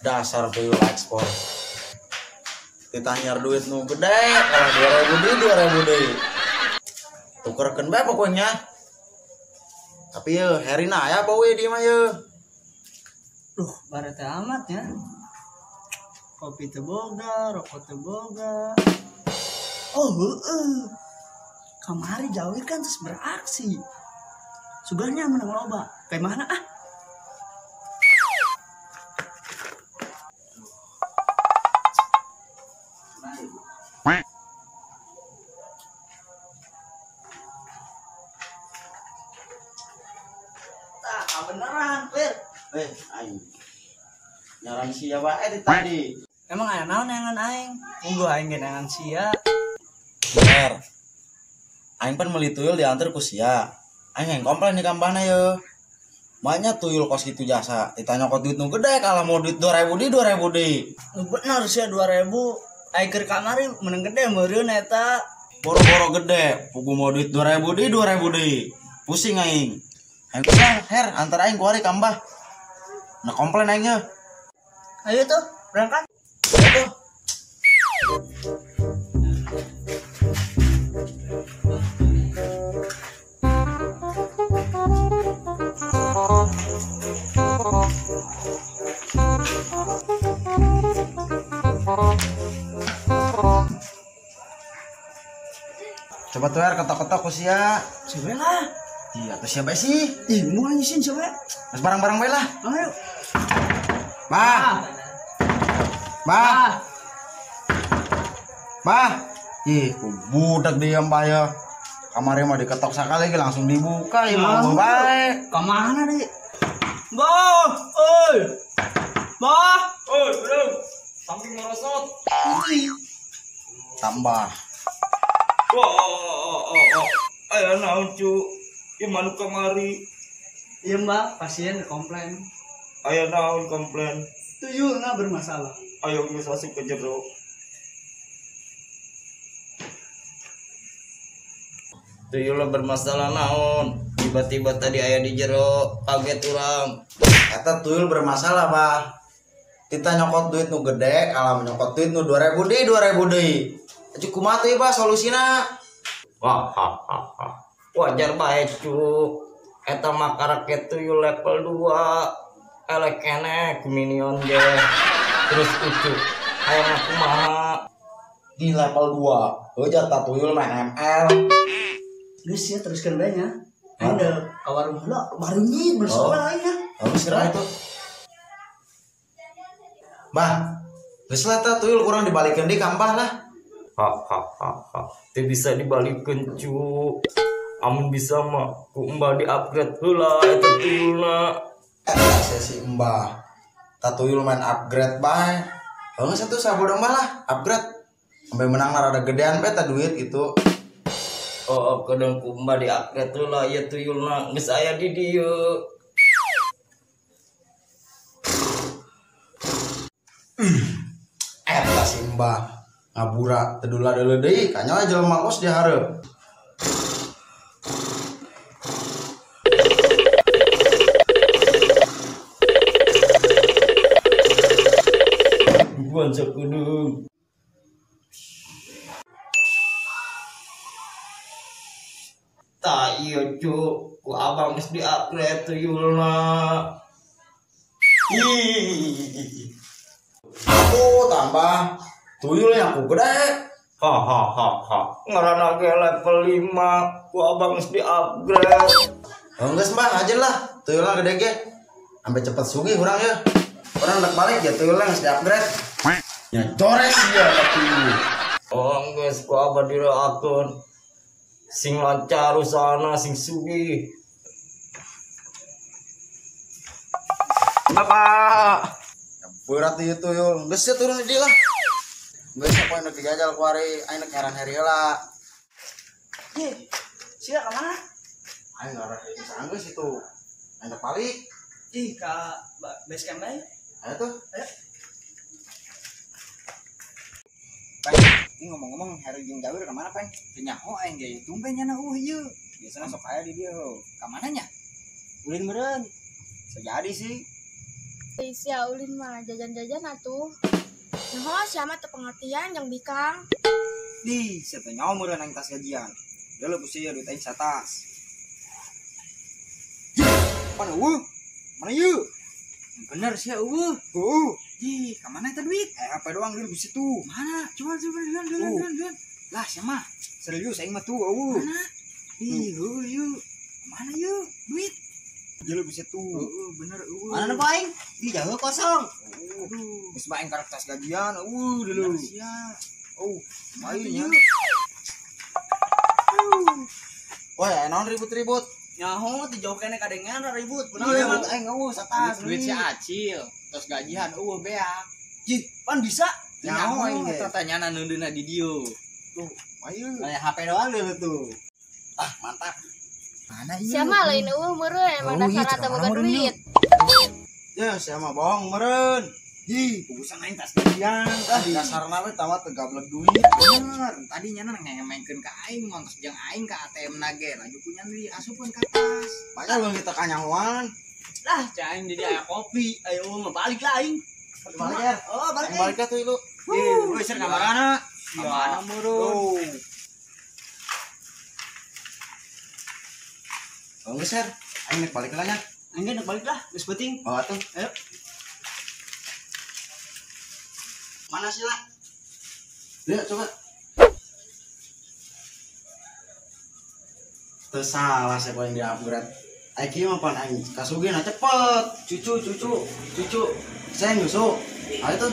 Dasar tuyul ekspor. Ditanyar duit nu gede, kalau 2000 deui. Tukerkeun bae pokoknya. Tapi ye herina aya apa we di mah ye. Duh, baret amat ya. Kopi teu boga, rokok teu boga. Oh, kamari Jawir kan terus beraksi. Sugahnya menang loba. Kayak mana ah? Beneran, Fir. Aing. Nyaran sia bae di tadi. Emang aya naon neangan aing? Munggo aing ge neangan sia. Ber. Aing pan meuli tuyul diantar ku sia. Aing yang komplain di kampana ye. Banyak tuyul kos gitu jasa. Ditanya kok duit nu gede kalau mau duit 2000 deui. Bener sia 2000. Aing keur kamari meneng gede meureun eta. Boro-boro gede, pugu mau duit 2000 deui. Pusing aing. Aing kusang, her, antar aing ku ari ka Mbah. Nah komplain aingnya. Ayo tuh, berangkat. Ayo tuh. Coba tuh her ketok-ketok ku sia. Siapa lah? Iya, tuh siapa sih? Ih, mau nyisin siapa? Mas barang-barang bae lah. Ayo. Bah. Bah. Bah. Ih, budak diam bae. Kamari mah diketok sakali ge langsung dibuka ya mau bae. Ka mana deh? Bah, oi. Bah, oi, belum. Samping merosot. Tambah. Wah. Ayo naon cu. Ieu manuk kamari. iya Mbak, pasien komplain. Aya naon komplain? Tuyulna bermasalah. Ayo geus asup ke jero. Tuyul bermasalah naon? Tiba-tiba tadi aya di jero, kaget urang. Eta tuyul bermasalah, Bah. Kita nyokot duit nu gede, kalau nyokot duit nu 2000 deui. Aja kumaha teh, Bah, solusina? Wah. Wajar bae cu. Eta mah karake tuyul level 2. Elek enek minion ge. Terus ucuk. Aya mah kumaha? Di level 2. Heuh jatah tuyul main ML. Geus ya teruskeun bae nya. Aing ka warung heula, bareunyi bersoal aing nya. Bagus kira itu. Bah, geus lah tah tuyul kurang dibalikeun di kampah lah. Teu bisa dibalikeun cu. Amun bisa mah ku embah di-upgrade heula eta tuyulna. Eta sesi Mbah. Tah tuyul main upgrade bae. Heeh satu sabodo mah lah, upgrade. Sampai menang rada gedean bae tah duit gitu. Oh, kadang ku embah di-upgrade heula ieu tuyulna geus aya di dieu. Eta si Mbah ngabura tedula deuleu deui kanya jelema kos di hareup. Bukan sakudung. Tak iya cu, ku abang geus di-upgrade tuyulna. Ih. Aku tambah tuyul yang ku gede. Ngaranna ge level 5, ku abang geus di-upgrade. Geus Mbah aja lah, tuyulna gede ge. Sampai cepet sugih urang ya. Orang hendak balik ya tuyulna geus di-upgrade. Ya cores ya tapi. Oh geus ku abang diraakeun. Sing lancar usahana, sing sugih. Bapak. Berat ieu tuyul. Geus ya turun di lah. Geus apa yang dijajal ku ari aing heran heri heula. Ih, sia ka mana? Aing ngaran bisa geus itu. Aing balik. Ih, ka base camp bae. Ayo tuh. Ayo. Peng, ini ngomong-ngomong hari jeung Jawir kemana Peng? Nyaho aing ge tumben nya ieu. Biasana sok aya di dieu. Ka mana nya? Ulin meureun. Sejadi sih. Sia ulin mah jajan-jajan atuh. Nah, siapa teu pengertian yang bikang. Di, siapa nyawa meureun aing tas gajian. Dia lu pusi duit aing satas. Mana Mana yuk? Bener sih eueuh. Ji, ka mana eta duit? Apa doang dulu di situ. Mana? Coba duluan. Lah, siapa? Serius aing mah tuh, Mana? Ih, yuk. Mana yuk? Duit. Dia lu di situ. Bener, Mana apa aing? Di jauh kosong. Geus bae karek tas gajian, dulu. Sia. Mayu nya. Woi, naon ribut-ribut? Nyaho di jauh kene kadengan ribut. Iya, Bener aing satas. Duit si Acil. Terus gajian beak. Ji, pan bisa. Nyaho aing ge. Tatanyana neundeuna di dieu. Mayu. Kayak HP doang dulu tuh. Mantap. Mana Siapa lain meureun emang dasar teu boga duit. Ya, saya mah bohong meureun. Ji, kugusan aing tas gajian. Dasarna we tamat teu gablek duit. Bener. Tadinya ngemengkeun ka aing montos jeung aing ka ATM nage. Laju punya di asupkeun ka tas. Banyak lu kita kanyahoan. Lah, caing jadi aya kopi. Ayo mah balik lah aing. Balik ya. Oh, balik. Balik ka tuh lu. Woi, ser kamarana. Kamana meureun? Oh, geus ser. Aing nek balik lah nya. Aing ge balik lah, geus penting. Oh, atuh. Ayo. Mana sih lah? Lihat coba. Tersalah saya paling di upgrade. Aiki mah pan aing kasugina cepet. Cucu. Saya nyusu. Ayo tuh.